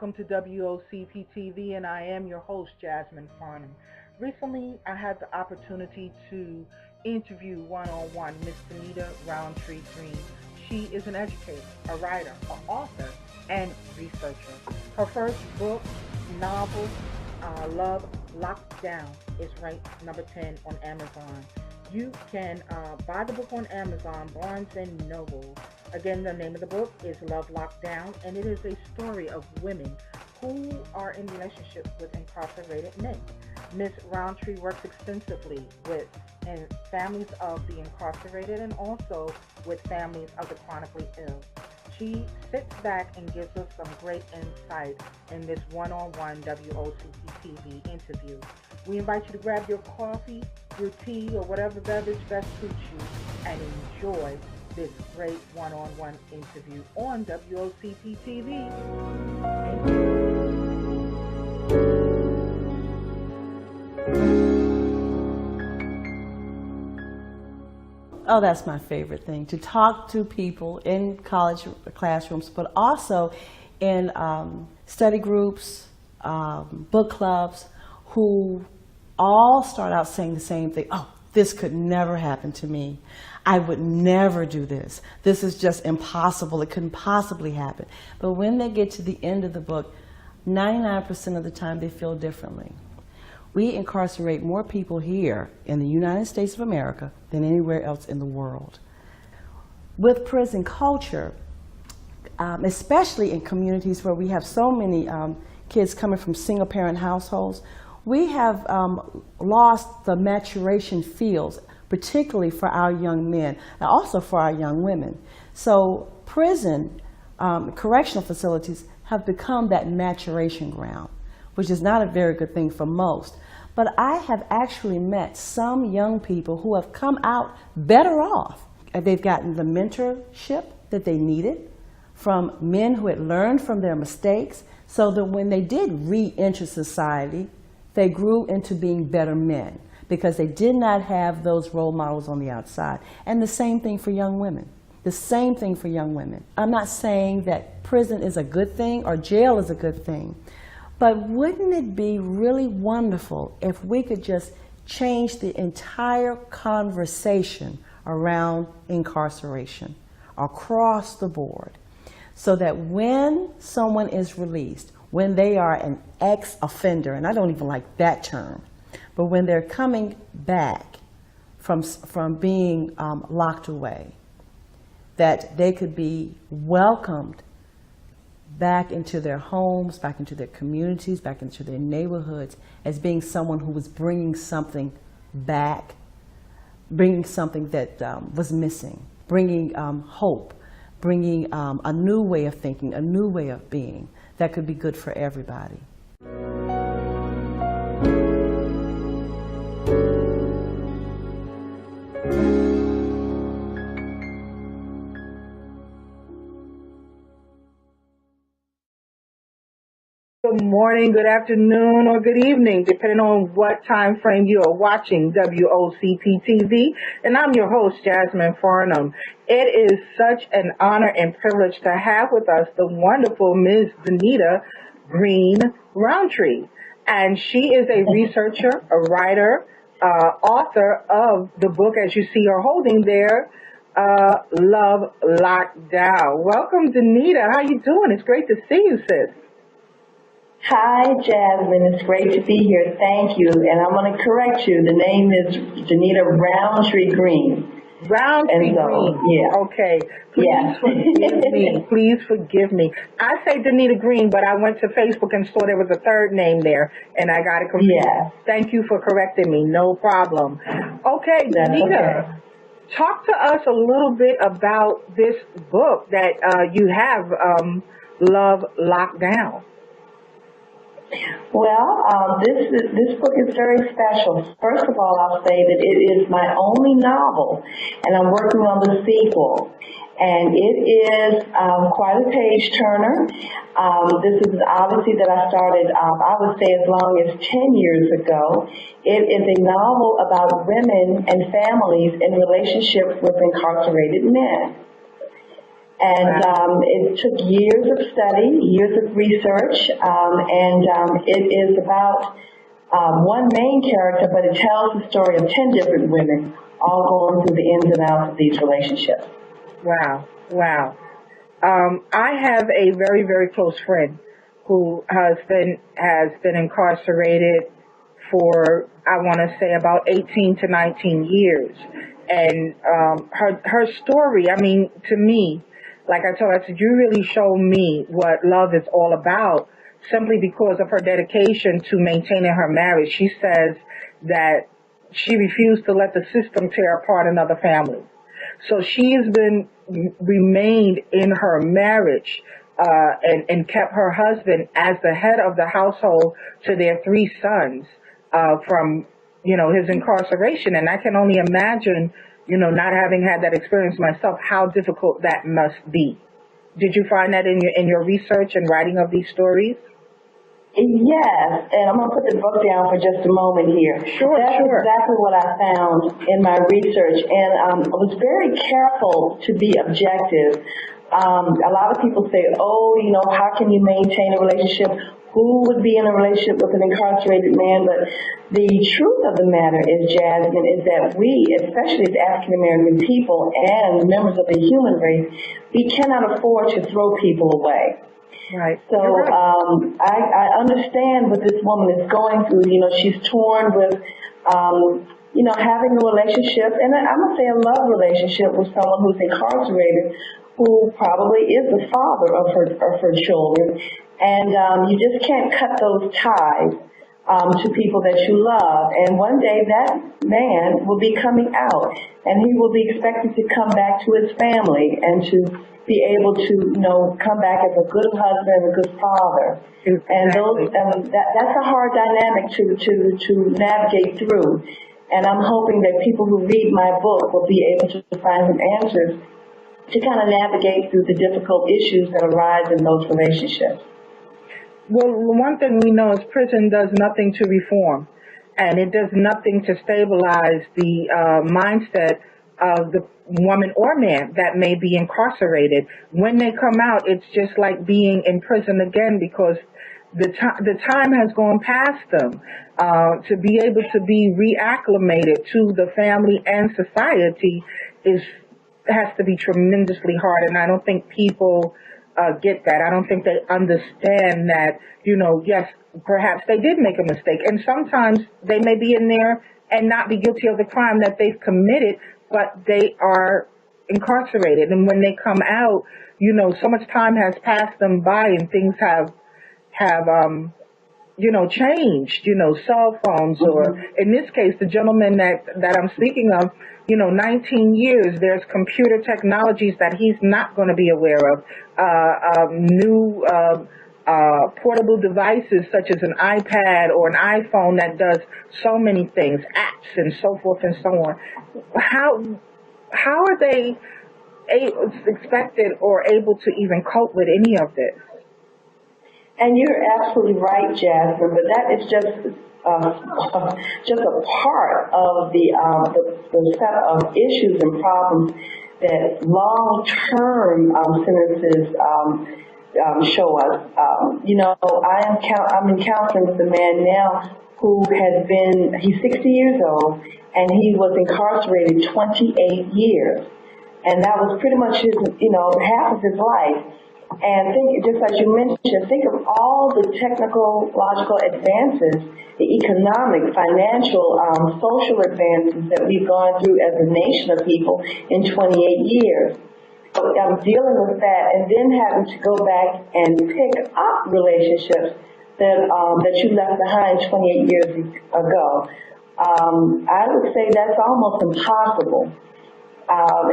welcome to WOCP TV, and I am your host, Jasmine Farnham. Recently, I had the opportunity to interview one-on-one Miss Danita Green. She is an educator, a writer, an author, and researcher. Her first book, novel, Love Locked Down, is ranked number 10 on Amazon. You can buy the book on Amazon, Barnes and Noble. Again, the name of the book is Love Locked Down, and it is a story of women who are in relationships with incarcerated men. Miss Roundtree works extensively with families of the incarcerated and also with families of the chronically ill. She sits back and gives us some great insight in this one-on-one WOCP TV interview. We invite you to grab your coffee, your tea, or whatever beverage best suits you and enjoy this great one-on-one interview on WOCP TV. Thank you. Oh, that's my favorite thing, to talk to people in college classrooms, but also in study groups, book clubs, who all start out saying the same thing. Oh, this could never happen to me. I would never do this. This is just impossible. It couldn't possibly happen. But when they get to the end of the book, 99% of the time they feel differently. We incarcerate more people here in the United States of America than anywhere else in the world. With prison culture, especially in communities where we have so many kids coming from single-parent households, we have lost the maturation fields, particularly for our young men, and also for our young women. So prison, correctional facilities have become that maturation ground, which is not a very good thing for most. But I have actually met some young people who have come out better off. They've gotten the mentorship that they needed from men who had learned from their mistakes, so that when they did re-enter society, they grew into being better men because they did not have those role models on the outside. And the same thing for young women. The same thing for young women. I'm not saying that prison is a good thing or jail is a good thing, but wouldn't it be really wonderful if we could just change the entire conversation around incarceration across the board, so that when someone is released, when they are an ex-offender, and I don't even like that term, but when they're coming back from being locked away, that they could be welcomed back into their homes, back into their communities, back into their neighborhoods, as being someone who was bringing something back, bringing something that was missing, bringing hope, bringing a new way of thinking, a new way of being that could be good for everybody. Good morning, good afternoon, or good evening, depending on what time frame you are watching WOCP TV. And I'm your host, Jasmine Farnham. It is such an honor and privilege to have with us the wonderful Ms. Danita Green Roundtree. And she is a researcher, a writer, author of the book, as you see her holding there, Love Locked Down. Welcome, Danita. How you doing? It's great to see you, sis. Hi, Jasmine. It's great to be here. Thank you. And I'm going to correct you. The name is Danita Roundtree Green. Roundtree Green. Yeah. Okay. Please forgive me. Please forgive me. I say Danita Green, but I went to Facebook and saw there was a third name there, and I got it confused. Yeah. Thank you for correcting me. No problem. Okay, Danita. Okay. Talk to us a little bit about this book that you have, Love Locked Down. Well, this book is very special. First of all, I'll say that it is my only novel, and I'm working on the sequel. And it is quite a page turner. This is obviously that I started, I would say, as long as 10 years ago. It is a novel about women and families in relationships with incarcerated men. And it took years of study, years of research, and it is about one main character, but it tells the story of 10 different women, all going through the ins and outs of these relationships. Wow, wow. I have a very, very close friend who has been incarcerated for, I want to say, about 18 to 19 years. And her story, I mean, to me, like I told her, I said, you really show me what love is all about, simply because of her dedication to maintaining her marriage. She says that she refused to let the system tear apart another family. So she has remained in her marriage and kept her husband as the head of the household to their 3 sons from, his incarceration. And I can only imagine, not having had that experience myself, how difficult that must be. Did you find that in your research and writing of these stories? Yes, and I'm going to put the book down for just a moment here. Sure, That's sure. exactly what I found in my research, and I was very careful to be objective. A lot of people say, how can you maintain a relationship? Who would be in a relationship with an incarcerated man? But the truth of the matter is, Jasmine, is that we, especially as African American people and members of the human race, we cannot afford to throw people away. Right. So I understand what this woman is going through. She's torn with, having a relationship, and I'm going to say a love relationship with someone who's incarcerated, who probably is the father of her children. And you just can't cut those ties to people that you love. And one day that man will be coming out, and he will be expected to come back to his family and to be able to, come back as a good husband, a good father. Exactly. And that's a hard dynamic to navigate through. And I'm hoping that people who read my book will be able to find some answers to kind of navigate through the difficult issues that arise in those relationships. Well, one thing we know is prison does nothing to reform, and it does nothing to stabilize the mindset of the woman or man that may be incarcerated. When they come out, it's just like being in prison again, because the time has gone past them. To be able to be reacclimated to the family and society has to be tremendously hard, and I don't think people get that. I don't think they understand that, yes, perhaps they did make a mistake, and sometimes they may be in there and not be guilty of the crime that they've committed, but they are incarcerated. And when they come out, so much time has passed them by, and things have changed, cell phones, or in this case, the gentleman that I'm speaking of, 19 years, there's computer technologies that he's not going to be aware of, new portable devices such as an iPad or an iPhone that does so many things, apps and so forth and so on. How are they expected or able to even cope with any of this? And you're absolutely right, Jasmine, but that is just a part of the set of issues and problems that long-term sentences show us. I'm encountering with a man now who he's 60 years old, and he was incarcerated 28 years. And that was pretty much half of his life. And just as you mentioned, think of all the technological advances, the economic, financial, social advances that we've gone through as a nation of people in 28 years. So I'm dealing with that, and then having to go back and pick up relationships that you left behind 28 years ago. I would say that's almost impossible.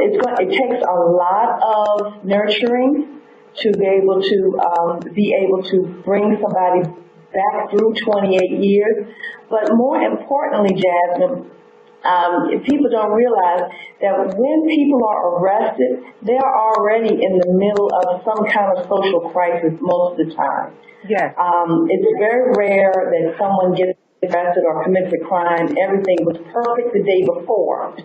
It takes a lot of nurturing to be able to bring somebody back through 28 years. But more importantly, Jasmine, people don't realize that when people are arrested, they are already in the middle of some kind of social crisis most of the time. Yes. It's very rare that someone gets arrested or commits a crime. Everything was perfect the day before.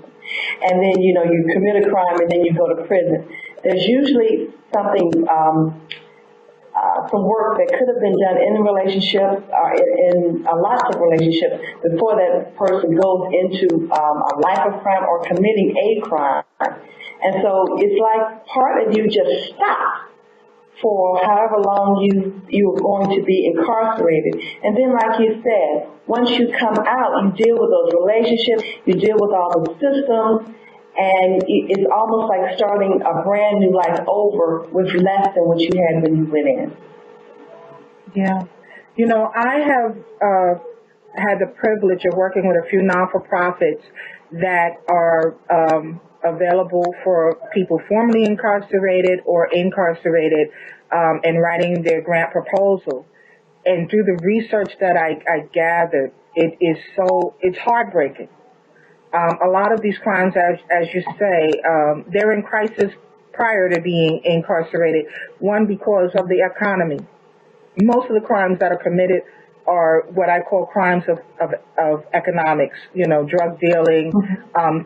And then, you commit a crime and then you go to prison. there's usually some work that could have been done in a relationship, in lots of relationships, before that person goes into a life of crime or committing a crime. And so it's like part of you just stops for however long you're going to be incarcerated. And then, like you said, once you come out, you deal with those relationships, you deal with all the systems, and it's almost like starting a brand new life over with less than what you had when you went in. Yeah. You know, I have had the privilege of working with a few non-for-profits that are available for people formerly incarcerated or incarcerated and writing their grant proposal. And through the research that I gathered, it's heartbreaking. A lot of these crimes, as you say, they're in crisis prior to being incarcerated. One, because of the economy. Most of the crimes that are committed are what I call crimes of economics, you know, drug dealing,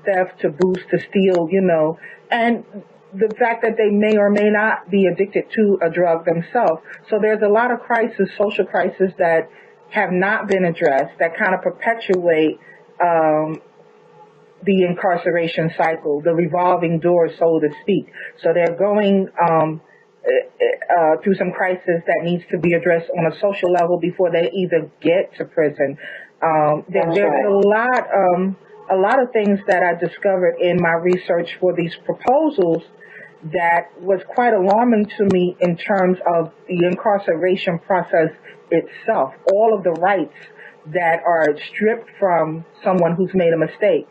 theft, to boost, to steal, you know, and the fact that they may or may not be addicted to a drug themselves. So there's a lot of crises, social crises, that have not been addressed, that kind of perpetuate the incarceration cycle, the revolving door, so to speak. So they're going through some crisis that needs to be addressed on a social level before they even get to prison. There's a lot of things that I discovered in my research for these proposals that was quite alarming to me in terms of the incarceration process itself, all of the rights that are stripped from someone who's made a mistake.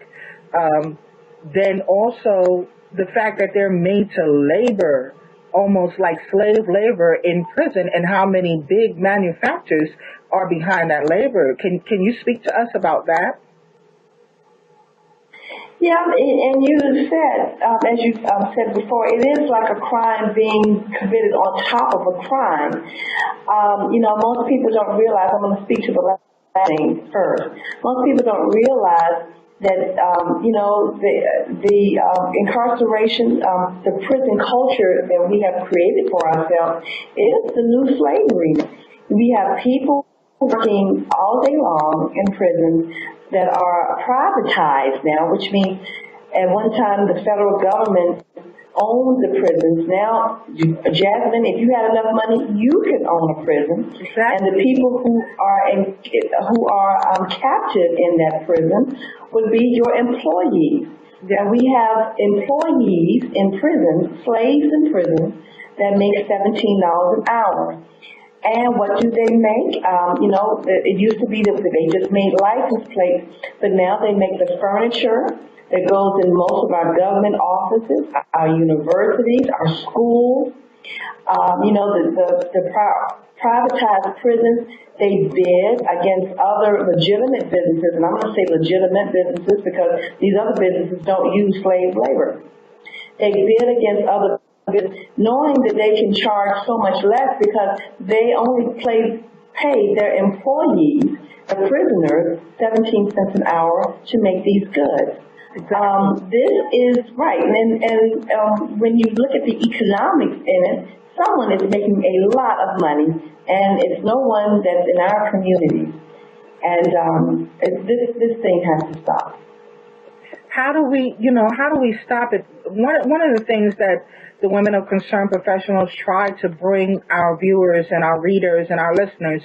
Then also the fact that they're made to labor almost like slave labor in prison, and how many big manufacturers are behind that labor. Can you speak to us about that? Yeah, and you said, as you said before, it is like a crime being committed on top of a crime. You know, most people don't realize, I'm going to speak to the last thing first. Most people don't realize that, you know, the incarceration, the prison culture that we have created for ourselves is the new slavery. We have people working all day long in prisons that are privatized now, which means at one time the federal government owned the prisons. Now, Jasmine, if you had enough money, you could own a prison. Exactly. And the people who are captive in that prison would be your employees. Yeah. And we have employees in prison, slaves in prison, that make $17 an hour. And what do they make? You know, it used to be that they just made license plates, but now they make the furniture that goes in most of our government offices, our universities, our schools. You know, the privatized prisons, they bid against other legitimate businesses, and I'm going to say legitimate businesses because these other businesses don't use slave labor. They bid against other businesses, knowing that they can charge so much less because they only pay their employees, the prisoners, 17 cents an hour to make these goods. This is right, and when you look at the economics in it, someone is making a lot of money, and it's no one that's in our community. And this thing has to stop. How do we stop it? One of the things that the Women of Concern professionals try to bring our viewers and our readers and our listeners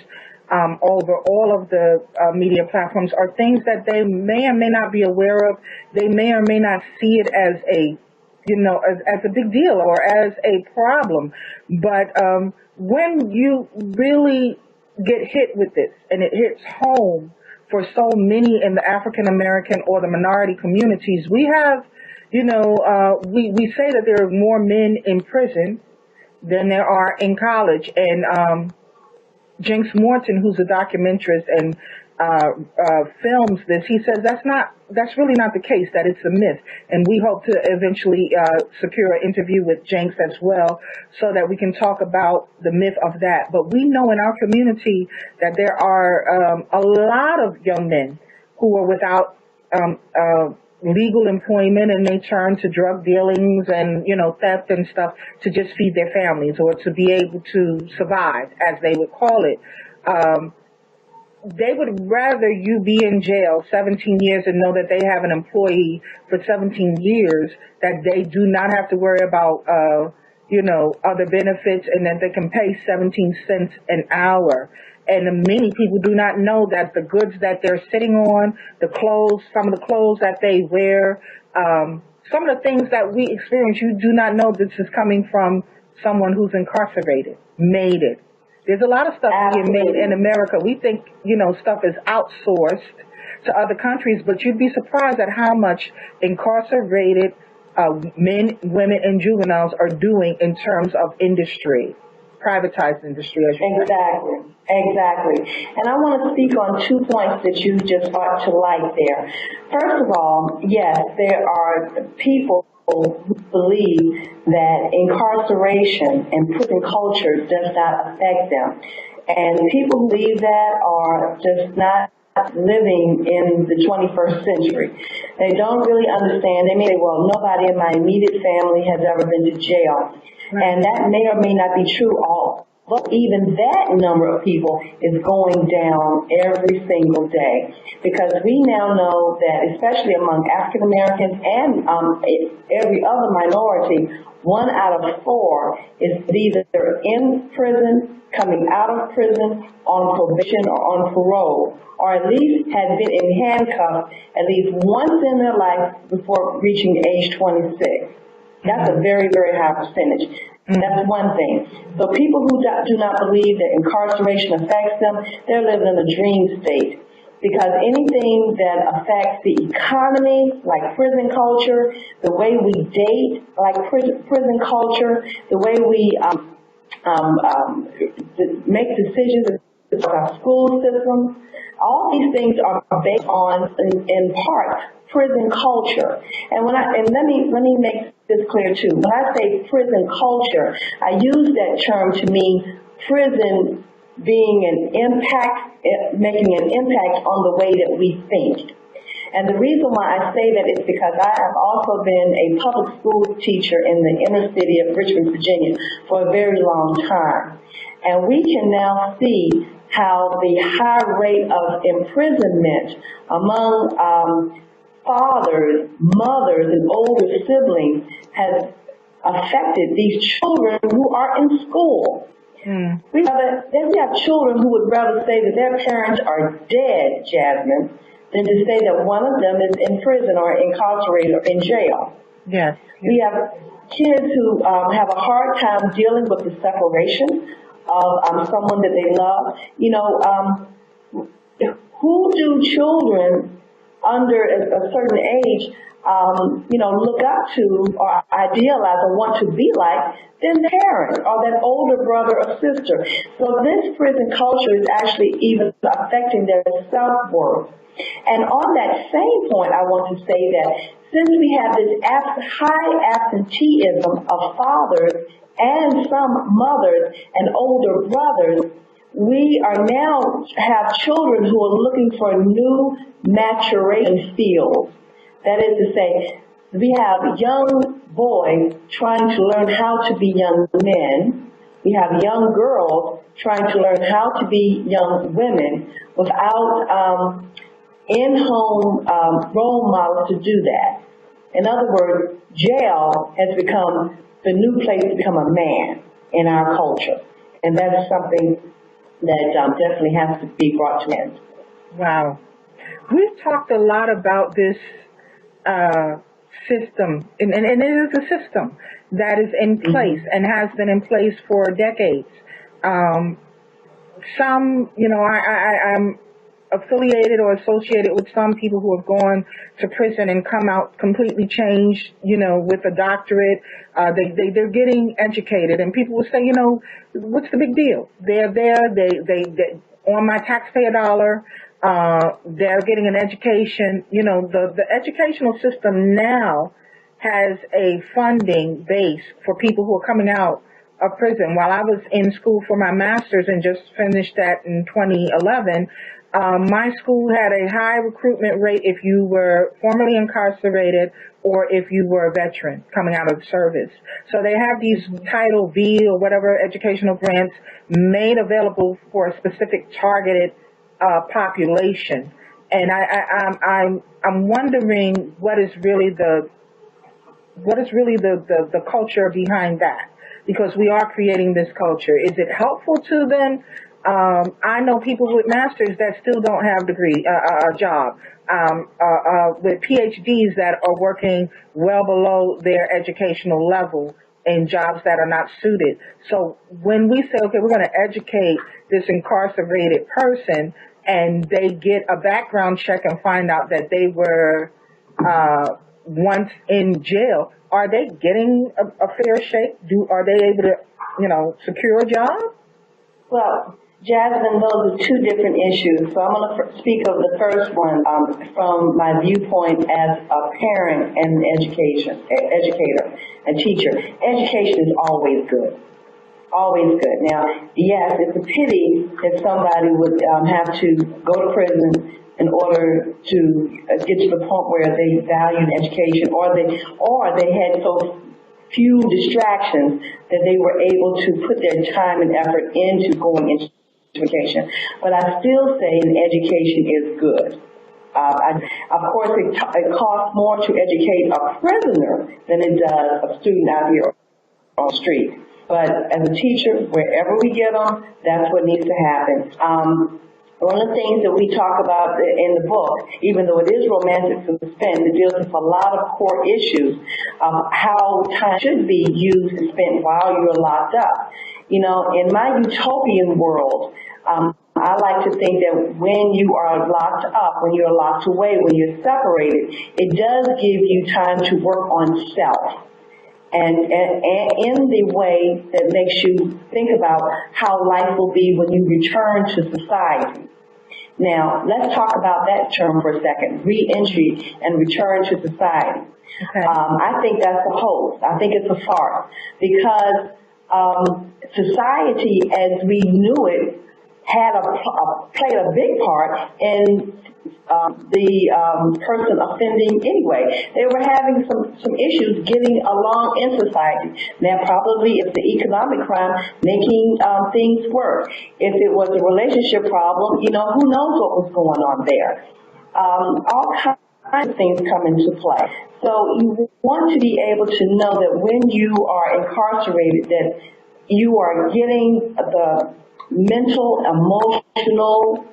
over all of the media platforms are things that they may or may not be aware of. They may or may not see it as as a big deal or as a problem. But when you really get hit with this and it hits home for so many in the African American or the minority communities, we have, we say that there are more men in prison than there are in college. And Jinx Morton, who's a documentarist and films this, he says that's really not the case, that it's a myth. And we hope to eventually secure an interview with Jinx as well so that we can talk about the myth of that. But we know in our community that there are a lot of young men who are without legal employment and they turn to drug dealings and, theft and stuff to just feed their families or to be able to survive, as they would call it. They would rather you be in jail 17 years and know that they have an employee for 17 years, that they do not have to worry about, other benefits, and that they can pay 17 cents an hour. And many people do not know that the goods that they're sitting on, the clothes, some of the clothes that they wear, some of the things that we experience, you do not know this is coming from someone who's incarcerated, made it. There's a lot of stuff being made in America. We think, stuff is outsourced to other countries, but you'd be surprised at how much incarcerated men, women, and juveniles are doing in terms of industry, privatized industry. Exactly. And I want to speak on 2 points that you just brought to light there. First of all, yes, there are people who believe that incarceration and prison culture does not affect them. And people who believe that are just not living in the 21st century. They don't really understand. They may say, well, nobody in my immediate family has ever been to jail. And that may or may not be true all. But even that number of people is going down every single day, because we now know that, especially among African Americans and every other minority, 1 out of 4 is either in prison, coming out of prison, on probation or on parole, or at least has been in handcuffs at least once in their life before reaching age 26. That's a very, very high percentage. That's one thing. So people who do not believe that incarceration affects them, they're living in a dream state. Because anything that affects the economy, like prison culture, the way we date, like prison culture, the way we make decisions with our school system, all these things are based on, in part, prison culture. And let me make this clear too. When I say prison culture, I use that term to mean prison being making an impact on the way that we think. And the reason why I say that is because I have also been a public school teacher in the inner city of Richmond, Virginia for a very long time. And we can now see how the high rate of imprisonment among fathers, mothers, and older siblings has affected these children who are in school. We have children who would rather say that their parents are dead, Jasmine, than to say that one of them is in prison or incarcerated or in jail. Yes. We have kids who have a hard time dealing with the separation of someone that they love. Who do children under a certain age, look up to or idealize or want to be like than the parent or that older brother or sister? So this prison culture is actually even affecting their self-worth. And on that same point, I want to say that since we have this high absenteeism of fathers and some mothers and older brothers, we are now have children who are looking for new maturation fields. That is to say, we have young boys trying to learn how to be young men. We have young girls trying to learn how to be young women without in-home role models to do that. In other words, jail has become the new place to become a man in our culture. And that's something that definitely has to be brought to end. Wow. We've talked a lot about this system, and it is a system that is in place and has been in place for decades. I'm affiliated or associated with some people who have gone to prison and come out completely changed, with a doctorate. They're getting educated, and people will say, what's the big deal? They're there, they on my taxpayer dollar, they're getting an education. The educational system now has a funding base for people who are coming out a prison. While I was in school for my master's and just finished that in 2011, my school had a high recruitment rate if you were formerly incarcerated or if you were a veteran coming out of service. So they have these Title V or whatever educational grants made available for a specific targeted population. And I'm wondering what is really the culture behind that, because we are creating this culture. Is it helpful to them? I know people with masters that still don't have a job, with PhDs that are working well below their educational level in jobs that are not suited. So when we say, okay, we're going to educate this incarcerated person, and they get a background check and find out that they were once in jail, are they getting a fair shake? Are they able to, secure a job? Well, Jasmine, those are two different issues. So I'm going to speak of the first one from my viewpoint as a parent and educator and teacher. Education is always good. Always good. Now, yes, it's a pity if somebody would have to go to prison in order to get to the point where they valued education, or they had so few distractions that they were able to put their time and effort into going into education. But I still say an education is good. Of course, it costs more to educate a prisoner than it does a student out here on the street. But as a teacher, wherever we get them, that's what needs to happen. One of the things that we talk about in the book, even though it is romantic suspense, it deals with a lot of core issues of how time should be used and spent while you're locked up. In my utopian world, I like to think that when you are locked up, when you're locked away, when you're separated, it does give you time to work on self. And in the way that makes you think about how life will be when you return to society. Now, let's talk about that term for a second, re-entry and return to society. Okay. I think that's a hoax. I think it's a farce, because society as we knew it played a big part in the person offending anyway. They were having some issues getting along in society. Now, probably if the economic crime making things work. If it was a relationship problem, who knows what was going on there. All kinds of things come into play. So you want to be able to know that when you are incarcerated, that you are getting the mental, emotional,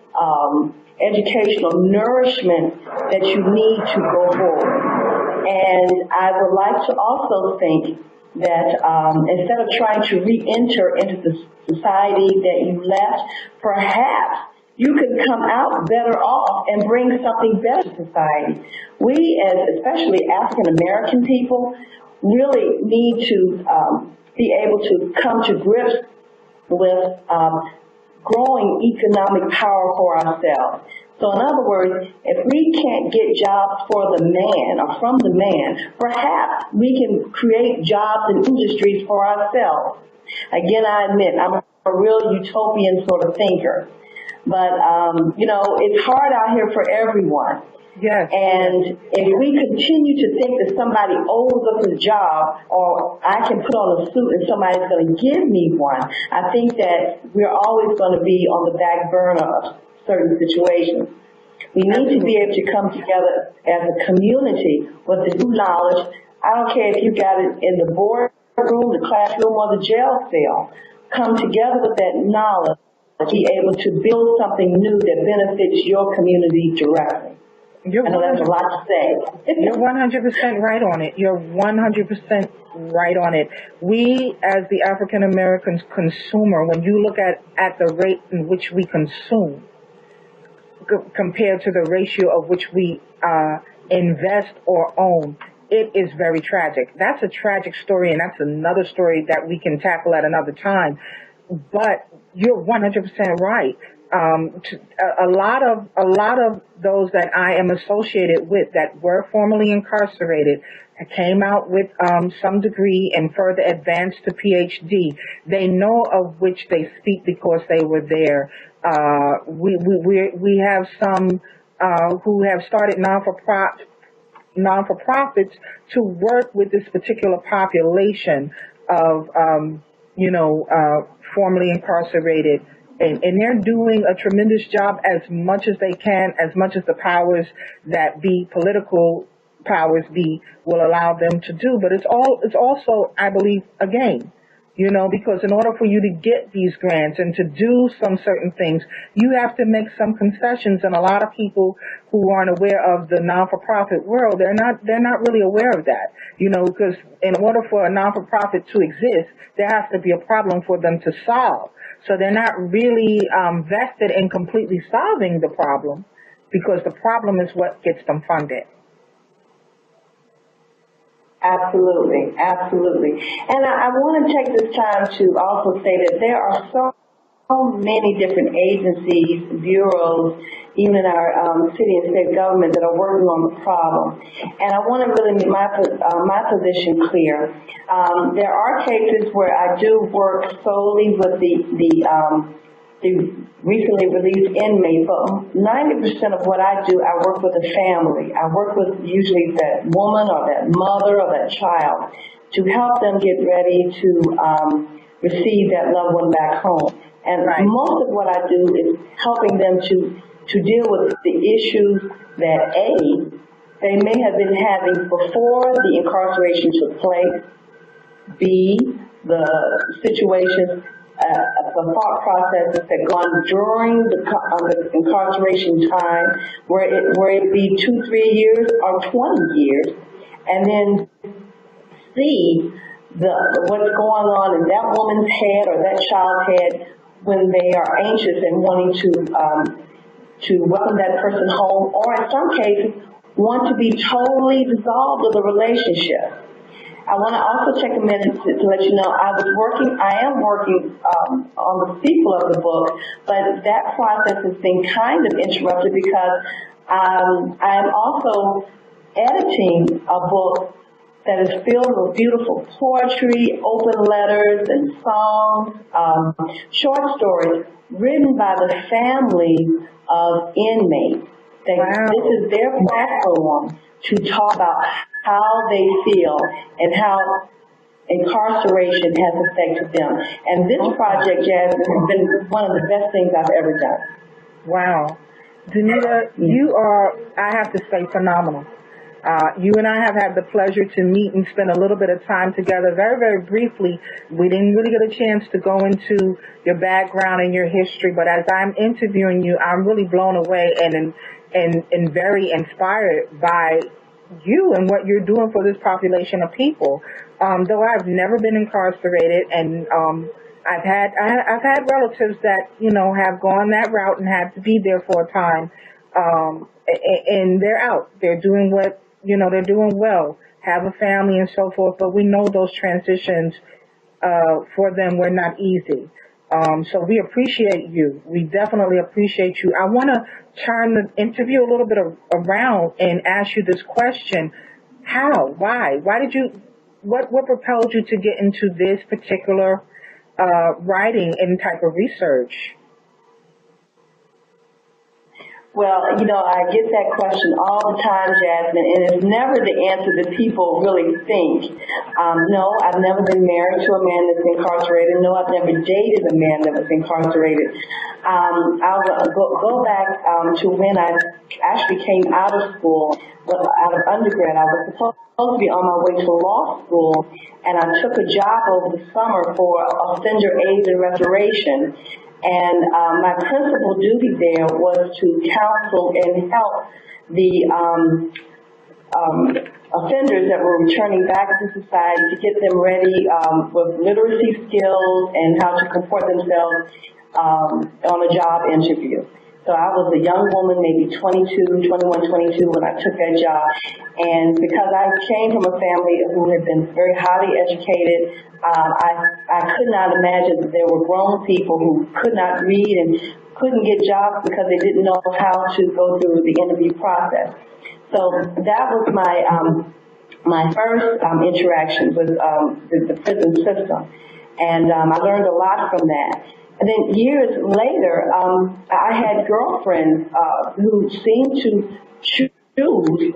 educational nourishment that you need to go forward. And I would like to also think that instead of trying to re-enter into the society that you left, perhaps you could come out better off and bring something better to society. We, especially African American people, really need to be able to come to grips with growing economic power for ourselves. So in other words, if we can't get jobs for the man or from the man, perhaps we can create jobs and industries for ourselves. Again, I admit, I'm a real utopian sort of thinker. But, it's hard out here for everyone. Yes. And if we continue to think that somebody owes us a job, or I can put on a suit and somebody's going to give me one, I think that we're always going to be on the back burner of certain situations. We need to be able to come together as a community with the new knowledge. I don't care if you got it in the boardroom, the classroom, or the jail cell. Come together with that knowledge, be able to build something new that benefits your community directly. I know that's a lot to say. You're 100% right on it. You're 100% right on it. We, as the African American consumer, when you look at the rate in which we consume compared to the ratio of which we invest or own, it is very tragic. That's a tragic story, and that's another story that we can tackle at another time. But you're 100% right. A lot of those that I am associated with that were formerly incarcerated came out with some degree and further advanced to PhD. They know of which they speak because they were there. We have some who have started non-for-profits to work with this particular population of, formerly incarcerated. And they're doing a tremendous job as much as they can, as much as the powers that be, political powers be, will allow them to do. But it's also, I believe, a game. Because in order for you to get these grants and to do some certain things, you have to make some concessions. And a lot of people who aren't aware of the non-for-profit world, they're not really aware of that. Because in order for a non-for-profit to exist, there has to be a problem for them to solve. So they're not really vested in completely solving the problem, because the problem is what gets them funded. Absolutely, absolutely. And I want to take this time to also say that there are so many different agencies, bureaus, even in our city and state government that are working on the problem. And I want to really make my position clear. There are cases where I do work solely with the recently released inmate, but 90% of what I do, I work with the family. I work with usually that woman or that mother or that child to help them get ready to receive that loved one back home. And most of what I do is helping them to deal with the issues that they may have been having before the incarceration took place, B, the situations, the thought processes that go on during the incarceration time, where it be 2, 3 years or 20 years, and then see what's going on in that woman's head or that child's head when they are anxious and wanting to welcome that person home, or in some cases want to be totally dissolved of the relationship. I want to also take a minute to let you know I am working on the sequel of the book, but that process has been kind of interrupted because I am also editing a book that is filled with beautiful poetry, open letters, and songs, short stories written by the families of inmates. This is their platform to talk about how they feel and how incarceration has affected them. And this project, Jasmine, has been one of the best things I've ever done. Wow. Danita, you are, I have to say, phenomenal. You and I have had the pleasure to meet and spend a little bit of time together very, very briefly. We didn't really get a chance to go into your background and your history, but as I'm interviewing you, I'm really blown away and very inspired by you and what you're doing for this population of people. Though I've never been incarcerated, and I've had relatives that have gone that route and had to be there for a time, and they're out. They're doing what they're doing well, have a family and so forth. But we know those transitions for them were not easy. So we appreciate you. We definitely appreciate you. I want to turn the interview a little bit around and ask you this question. How? Why? What propelled you to get into this particular writing and type of research? Well, I get that question all the time, Jasmine, and it's never the answer that people really think. No, I've never been married to a man that's incarcerated. No, I've never dated a man that was incarcerated. I'll go back to when I actually came out of school, out of undergrad. I was supposed to be on my way to law school, and I took a job over the summer for offender aid and restoration. And my principal duty there was to counsel and help the offenders that were returning back to society to get them ready with literacy skills and how to comport themselves on a job interview. So I was a young woman, maybe 22 when I took that job. And because I came from a family who had been very highly educated, I could not imagine that there were grown people who could not read and couldn't get jobs because they didn't know how to go through the interview process. So that was my first interaction with the prison system, and I learned a lot from that. And then years later, I had girlfriends who seemed to choose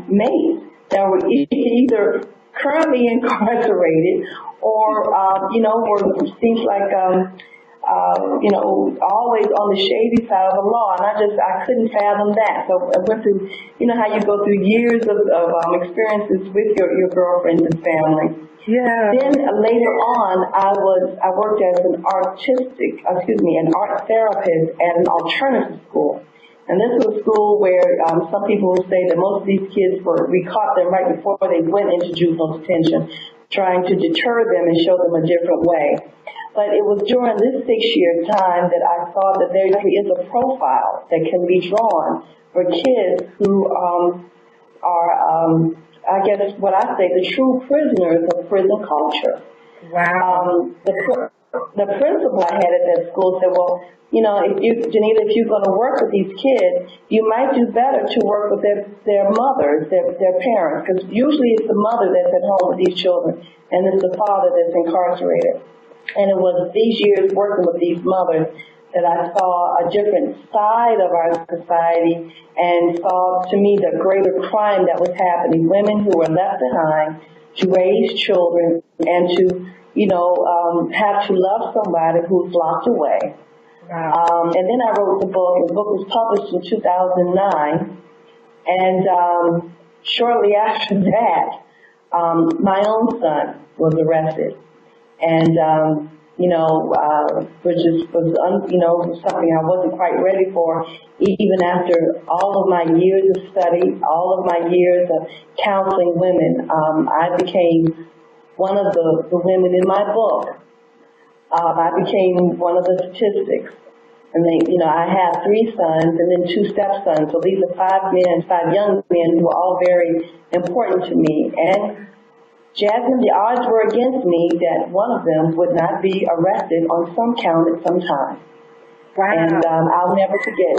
mates that were either currently incarcerated or, seems like, always on the shady side of the law. And I couldn't fathom that. So I went through, how you go through years of experiences with your girlfriends and family. Yeah. Then later on, I worked as an art therapist at an alternative school. And this was a school where some people will say that most of these kids we caught them right before they went into juvenile detention, trying to deter them and show them a different way. But it was during this 6-year time that I saw that there is a profile that can be drawn for kids who are, I guess what I say, the true prisoners of prison culture. Wow. The principal I had at that school said, well, Danita, if you're going to work with these kids, you might do better to work with their mothers, their parents, because usually it's the mother that's at home with these children, and it's the father that's incarcerated. And it was these years working with these mothers that I saw a different side of our society and saw, to me, the greater crime that was happening. Women who were left behind to raise children and to, have to love somebody who's locked away. Wow. And then I wrote the book, and the book was published in 2009. And shortly after that, my own son was arrested. And, which was something I wasn't quite ready for, even after all of my years of study, all of my years of counseling women. I became one of the women in my book. I became one of the statistics. And I have 3 sons and then 2 stepsons. So these are 5 young men who are all very important to me. And Jasmine, the odds were against me that one of them would not be arrested on some count at some time. Wow. And I'll never forget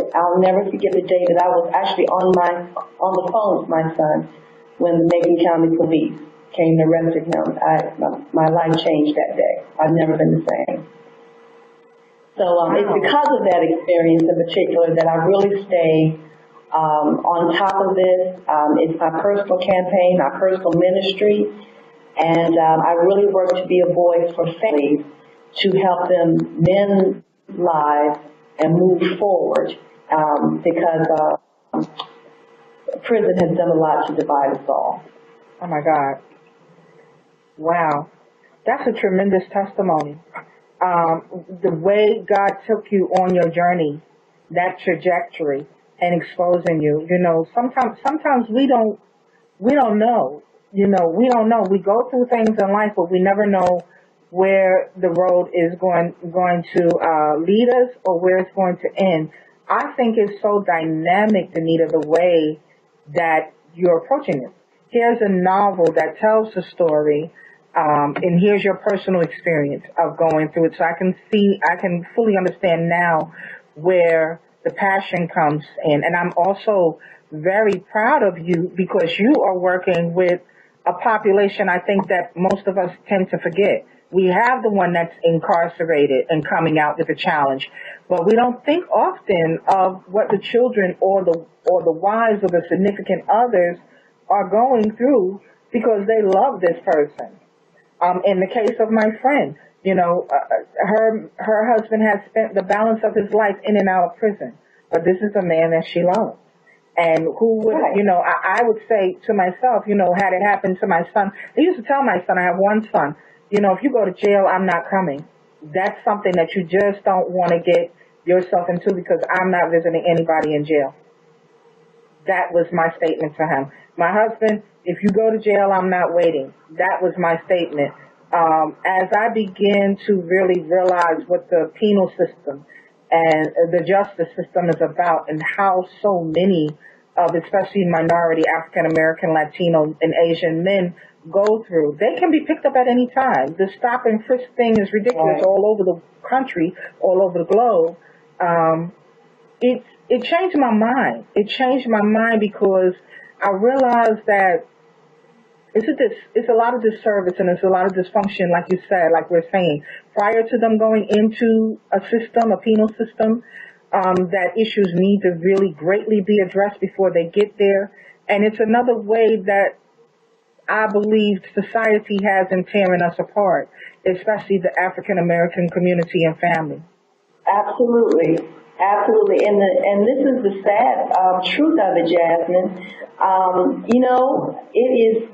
the day that I was actually on the phone with my son when the Macon County Police came and arrested him. My life changed that day. I've never been the same. So it's because of that experience in particular that I really stay on top of this. It's my personal campaign, my personal ministry. And I really work to be a voice for families to help them mend lives and move forward because prison has done a lot to divide us all. Oh, my God. Wow. That's a tremendous testimony. The way God took you on your journey, that trajectory, and exposing you. Sometimes we don't know. We don't know. We go through things in life, but we never know where the road is going to lead us or where it's going to end. I think it's so dynamic, Danita, the way that you're approaching it. Here's a novel that tells the story, and here's your personal experience of going through it. So I can fully understand now where the passion comes in. And I'm also very proud of you because you are working with a population I think that most of us tend to forget. We have the one that's incarcerated and coming out with a challenge, but we don't think often of what the children or the wives or the significant others are going through because they love this person. In the case of my friend, her husband has spent the balance of his life in and out of prison, but this is a man that she loves. And who would, I would say to myself, had it happened to my son, I used to tell my son, I have one son, if you go to jail, I'm not coming. That's something that you just don't want to get yourself into because I'm not visiting anybody in jail. That was my statement to him. My husband, if you go to jail, I'm not waiting. That was my statement. As I began to really realize what the penal system and the justice system is about and how so many of especially minority African American, Latino, and Asian men go through. They can be picked up at any time. The stop and frisk thing is ridiculous all over the country, all over the globe. um, it changed my mind. It changed my mind because I realized that it's a lot of disservice and it's a lot of dysfunction, like you said, like we're saying, prior to them going into a system, a penal system, that issues need to really greatly be addressed before they get there. And it's another way that I believe society has in tearing us apart, especially the African American community and family. Absolutely, absolutely, and this is the sad truth of it, Jasmine. It is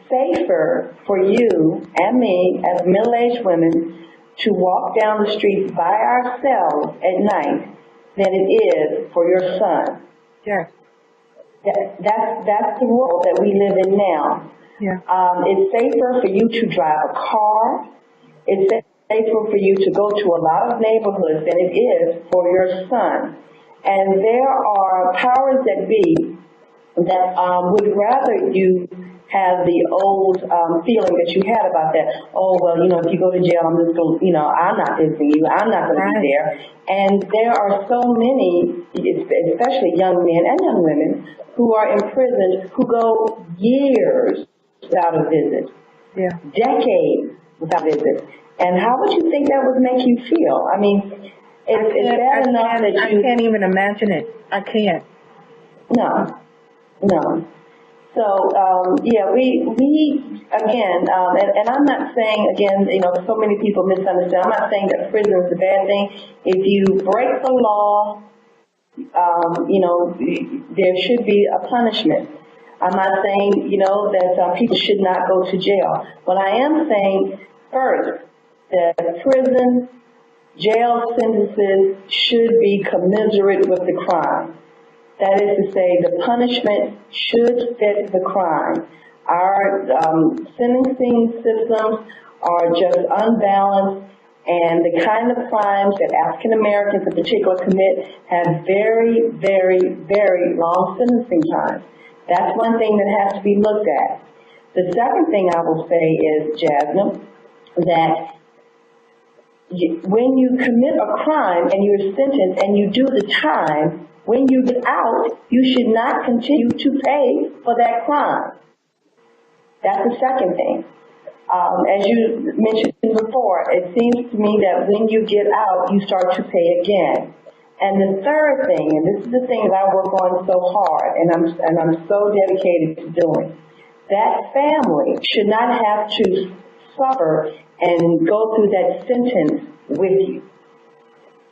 safer for you and me as middle-aged women to walk down the streets by ourselves at night than it is for your son. Yes. That's the world that we live in now. Yeah. It's safer for you to drive a car. It's safer for you to go to a lot of neighborhoods than it is for your son. And there are powers that be that would rather you have the old feeling that you had about that. Oh, well, if you go to jail, I'm just going, I'm not visiting you. I'm not going to be there. And there are so many, especially young men and young women, who are in prison who go years without a visit, decades without a visit. And how would you think that would make you feel? I mean, it's bad enough that you... I can't even imagine it. I can't. No. So, we again, and I'm not saying, again, so many people misunderstand. I'm not saying that prison is a bad thing. If you break the law, there should be a punishment. I'm not saying, that people should not go to jail. But I am saying, first, that prison, jail sentences should be commensurate with the crime. That is to say, the punishment should fit the crime. Our sentencing systems are just unbalanced, and the kind of crimes that African Americans in particular commit have very, very, very long sentencing times. That's one thing that has to be looked at. The second thing I will say is, Jasmine, that when you commit a crime and you're sentenced and you do the time, when you get out, you should not continue to pay for that crime. That's the second thing. As you mentioned before, it seems to me that when you get out, you start to pay again. And the third thing, and this is the thing that I work on so hard, and I'm so dedicated to doing, that family should not have to suffer and go through that sentence with you.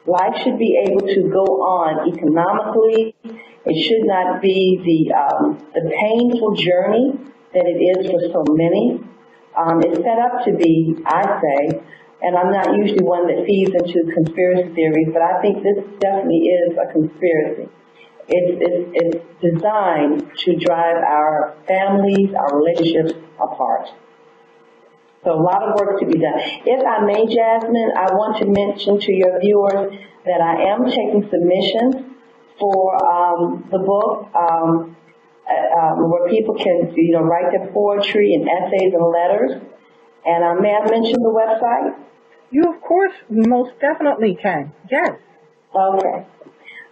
Life should be able to go on economically. It should not be the painful journey that it is for so many. It's set up to be, I say, and I'm not usually one that feeds into conspiracy theories, but I think this definitely is a conspiracy. It's designed to drive our families, our relationships apart. So a lot of work to be done. If I may, Jasmine, I want to mention to your viewers that I am taking submissions for the book where people can, write their poetry and essays and letters. And may I mention the website? You, of course, most definitely can. Yes. Okay.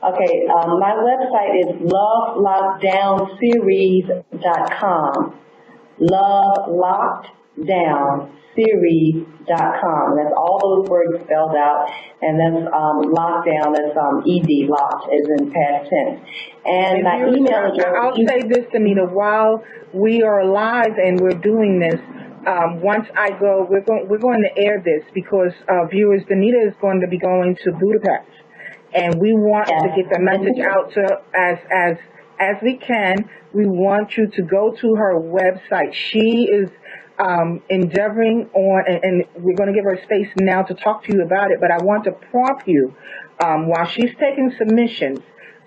My website is lovelockdownseries.com. Lovelockdownseries.com. That's all those words spelled out, and that's lockdown. That's ed, locked, as in past tense. And my email address. I'll say this, Danita, while we are live and we're doing this. Once I go, we're going to air this because viewers, Danita is going to be going to Budapest, and we want to get the message out to as we can. We want you to go to her website. She is endeavoring on, and we're going to give her space now to talk to you about it. But I want to prompt you while she's taking submissions.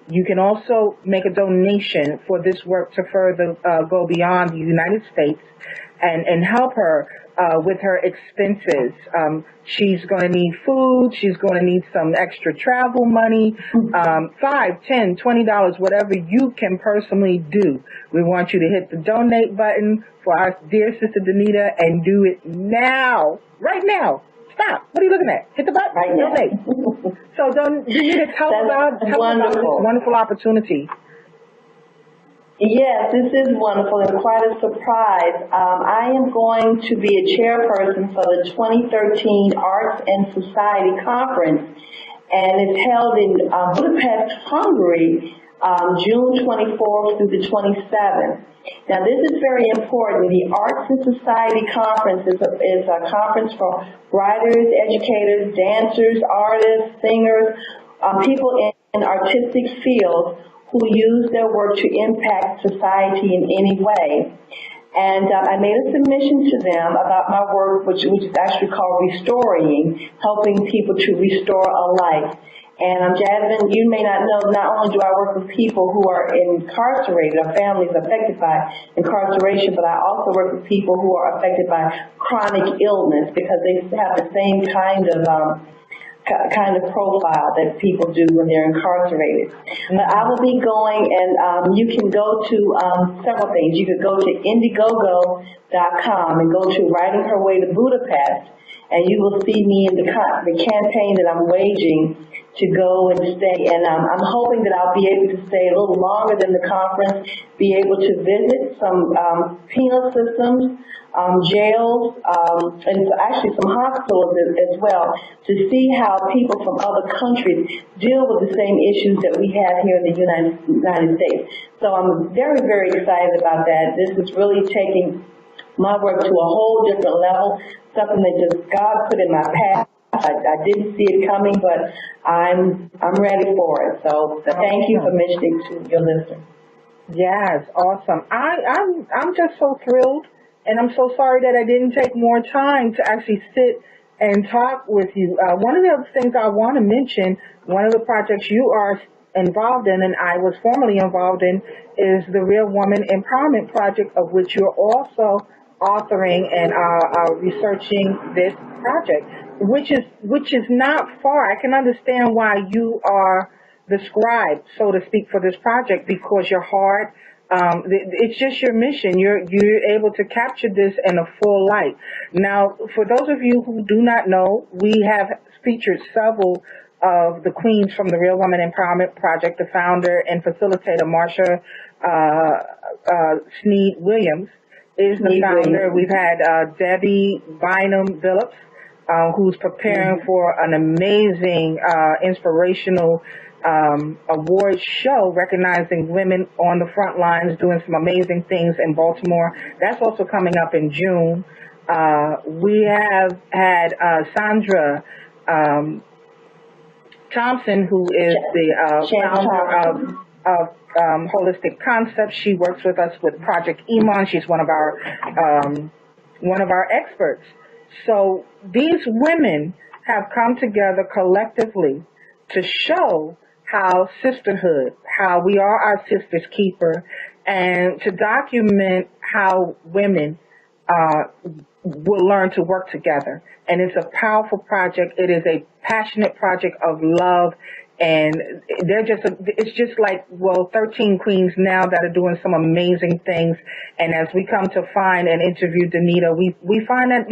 You can also make a donation for this work to further go beyond the United States and help her with her expenses. She's going to need food. She's going to need some extra travel money, $5, $10, $20, whatever you can personally do. We want you to hit the donate button for our dear sister Danita and do it now, right now. Stop. What are you looking at? Hit the button. Right now. Donate. So, Danita, tell about this wonderful opportunity. Yes, this is wonderful and quite a surprise. I am going to be a chairperson for the 2013 Arts and Society Conference, and it's held in Budapest, Hungary, June 24th through the 27th. Now, this is very important. The Arts and Society Conference is a conference for writers, educators, dancers, artists, singers, people in artistic fields who use their work to impact society in any way. And I made a submission to them about my work, which is actually called Restoring, helping people to restore a life. And Jasmine, you may not know, not only do I work with people who are incarcerated or families affected by incarceration, but I also work with people who are affected by chronic illness because they have the same kind of profile that people do when they're incarcerated. But I will be going, and you can go to several things. You could go to Indiegogo.com and go to Writing Her Way to Budapest, and you will see me in the campaign that I'm waging to go and stay. And I'm hoping that I'll be able to stay a little longer than the conference, be able to visit some penal systems, jails, and actually some hospitals as well, to see how people from other countries deal with the same issues that we have here in the United States. So I'm very, very excited about that. This is really taking my work to a whole different level, something that just God put in my path. I didn't see it coming, but I'm ready for it. So thank you for mentioning to your listeners. Yes, awesome. I'm just so thrilled. And I'm so sorry that I didn't take more time to actually sit and talk with you. One of the other things I want to mention, one of the projects you are involved in and I was formerly involved in is the Real Woman Empowerment Project, of which you're also authoring and researching this project, which is not far. I can understand why you are the scribe, so to speak, for this project, because your heart, it's just your mission. You're able to capture this in a full light. Now, for those of you who do not know, we have featured several of the queens from the Real Woman Empowerment Project. The founder and facilitator, Marsha Sneed Williams, is the founder. We've had Debbie Bynum Phillips, who's preparing for an amazing, inspirational award show recognizing women on the front lines doing some amazing things in Baltimore. That's also coming up in June. We have had Sandra Thompson, who is the founder of Holistic Concepts. She works with us with Project Iman. She's one of our experts. So these women have come together collectively to show how sisterhood, how we are our sister's keeper, and to document how women will learn to work together. And it's a powerful project. It is a passionate project of love. And it's just like, 13 queens now that are doing some amazing things. And as we come to find and interview Danita, we find that,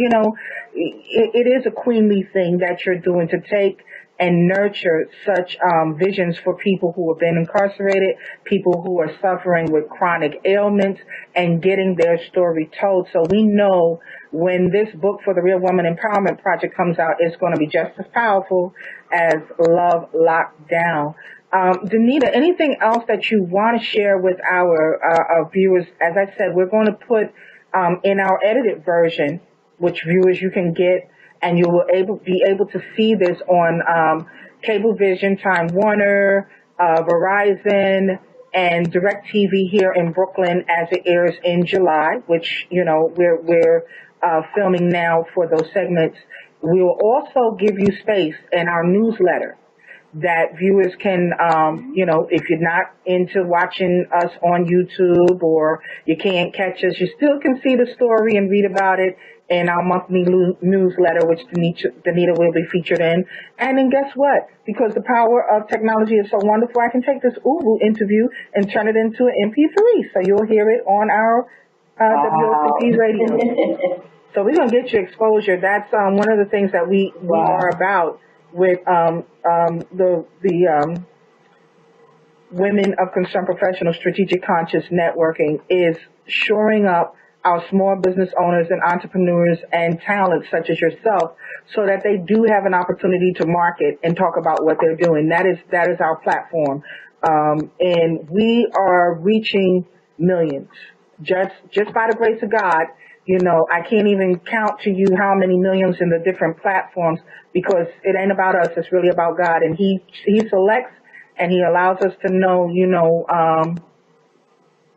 it is a queenly thing that you're doing, to take and nurture such visions for people who have been incarcerated, people who are suffering with chronic ailments, and getting their story told. So we know when this book for the Real Woman Empowerment Project comes out, it's going to be just as powerful as Love Locked Down. Danita, anything else that you want to share with our viewers? As I said, we're going to put in our edited version, which viewers you can get, and you will be able to see this on Cablevision, Time Warner, Verizon, and DirecTV here in Brooklyn as it airs in July, which, we're filming now for those segments. We will also give you space in our newsletter that viewers can, if you're not into watching us on YouTube or you can't catch us, you still can see the story and read about it in our monthly newsletter, which Danita will be featured in. And then guess what? Because the power of technology is so wonderful, I can take this Ubu interview and turn it into an MP3. So you'll hear it on our WOCP radio. So we're gonna get you exposure. That's one of the things that we are about with the Women of Concern Professional Strategic Conscious Networking is shoring up our small business owners and entrepreneurs and talents such as yourself so that they do have an opportunity to market and talk about what they're doing. That is our platform. And we are reaching millions just by the grace of God. You know, I can't even count to you how many millions in the different platforms because it ain't about us. It's really about God. And he selects and he allows us to know, you know,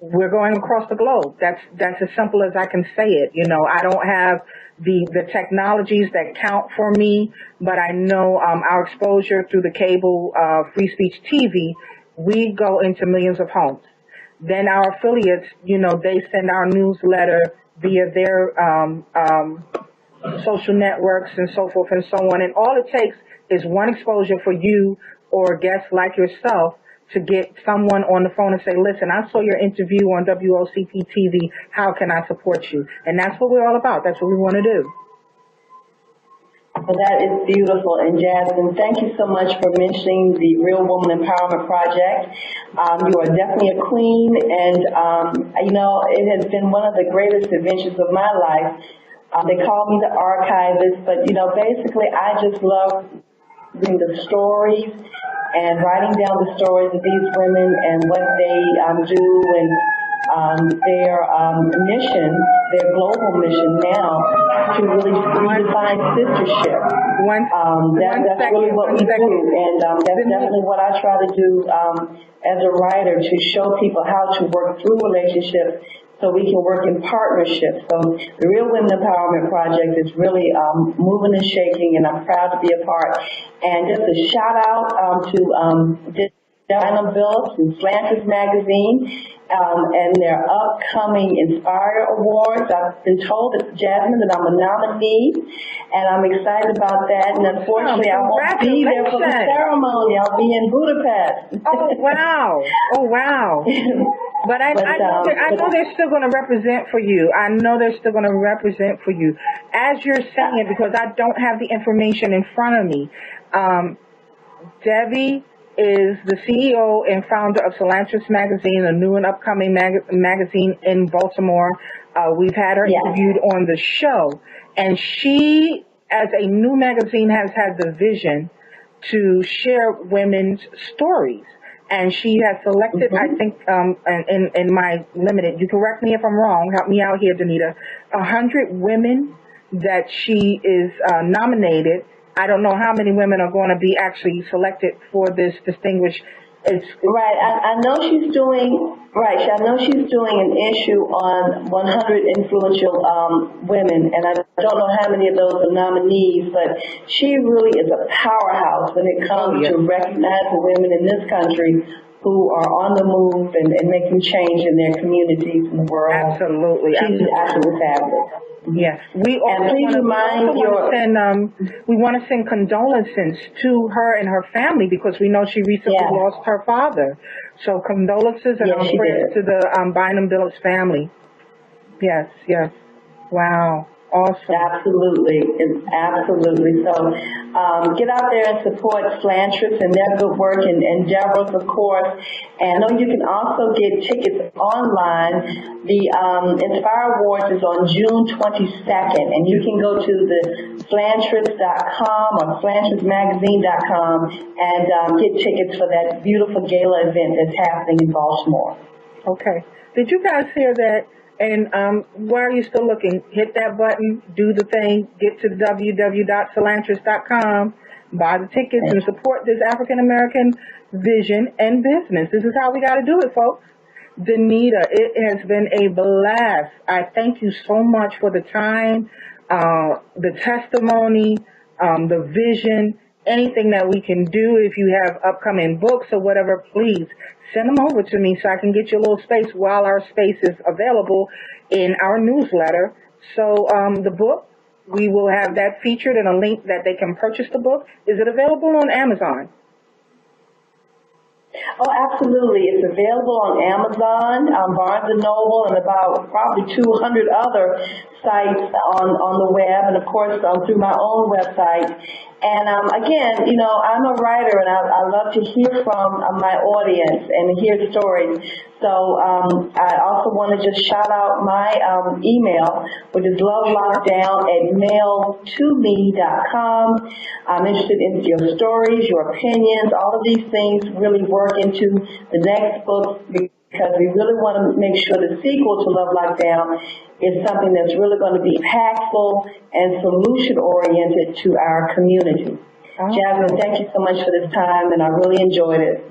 we're going across the globe. That's as simple as I can say it. You know, I don't have the technologies that count for me, but I know our exposure through the cable free speech TV, we go into millions of homes. Then our affiliates, you know, they send our newsletter via their social networks and so forth and so on. And all it takes is one exposure for you or guests like yourself to get someone on the phone and say, listen, I saw your interview on WOCP TV. How can I support you? And that's what we're all about. That's what we want to do. Well, that is beautiful. And Jasmine, thank you so much for mentioning the Real Woman Empowerment Project. You are definitely a queen, and you know, it has been one of the greatest adventures of my life. They call me the archivist, but you know, basically, I just love reading the stories and writing down the stories of these women and what they do and their mission, their global mission now to really redefine sistership. That's really what we do, and that's definitely what I try to do as a writer, to show people how to work through relationships so we can work in partnership. So the Real Women Empowerment Project is really moving and shaking, and I'm proud to be a part. And just a shout out to Danita Green and Slantress Magazine and their upcoming Inspire Awards. I've been told, Jasmine, that I'm a nominee, and I'm excited about that. And unfortunately, I won't be there for the ceremony. I'll be in Budapest. Oh, wow. Oh, wow. But I know they're still going to represent for you. I know they're still going to represent for you. As you're saying it, because I don't have the information in front of me, Debbie is the CEO and founder of Slantress Magazine, a new and upcoming magazine in Baltimore. We've had her interviewed on the show. And she, as a new magazine, has had the vision to share women's stories. And she has selected, I think, in my limited, you correct me if I'm wrong, help me out here, Danita, 100 women that she is nominated. I don't know how many women are going to be actually selected for this distinguished. Right. I know she's doing an issue on 100 influential women, and I don't know how many of those are nominees, but she really is a powerhouse when it comes to recognizing women in this country who are on the move and making change in their communities in the world. Absolutely. She's absolutely fabulous. Yes, we want to send condolences to her and her family because we know she recently lost her father. So condolences and our prayers to the Bynum Billups family. Yes, yes. Wow. Awesome. Absolutely. Absolutely. So get out there and support Slantress and their good work and endeavors, of course. And I know you can also get tickets online. The Inspire Awards is on June 22nd, and you can go to the Slantress.com or SlantressMagazine.com and get tickets for that beautiful gala event that's happening in Baltimore. Okay. Did you guys hear that? And why are you still looking? Hit that button, do the thing, get to www.slantress.com, buy the tickets, and support this African-American vision and business. This is how we got to do it, folks. Danita, it has been a blast. I thank you so much for the time, the testimony, the vision, anything that we can do. If you have upcoming books or whatever, please send them over to me so I can get you a little space while our space is available in our newsletter. So the book, we will have that featured and a link that they can purchase the book. Is it available on Amazon? Oh, absolutely. It's available on Amazon, Barnes & Noble, and about probably 200 other sites on the web, and of course through my own website. And again, I'm a writer, and I love to hear from my audience and hear stories. So I also want to just shout out my email, which is lovelockdown@mail2me.com. I'm interested in your stories, your opinions. All of these things really work into the next book because we really want to make sure the sequel to Love Lockdown is something that's really going to be impactful and solution-oriented to our community. Awesome. Jasmine, thank you so much for this time, and I really enjoyed it.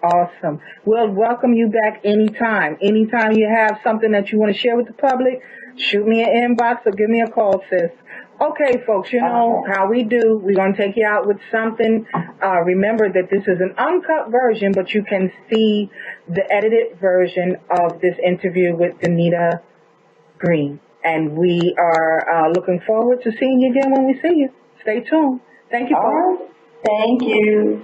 Awesome. We'll welcome you back anytime. Anytime you have something that you want to share with the public, shoot me an inbox or give me a call, sis. Okay, folks, you know how we do. We're going to take you out with something. Remember that this is an uncut version, but you can see the edited version of this interview with Danita Green. And we are looking forward to seeing you again when we see you. Stay tuned. Thank you, folks. All right. Thank you.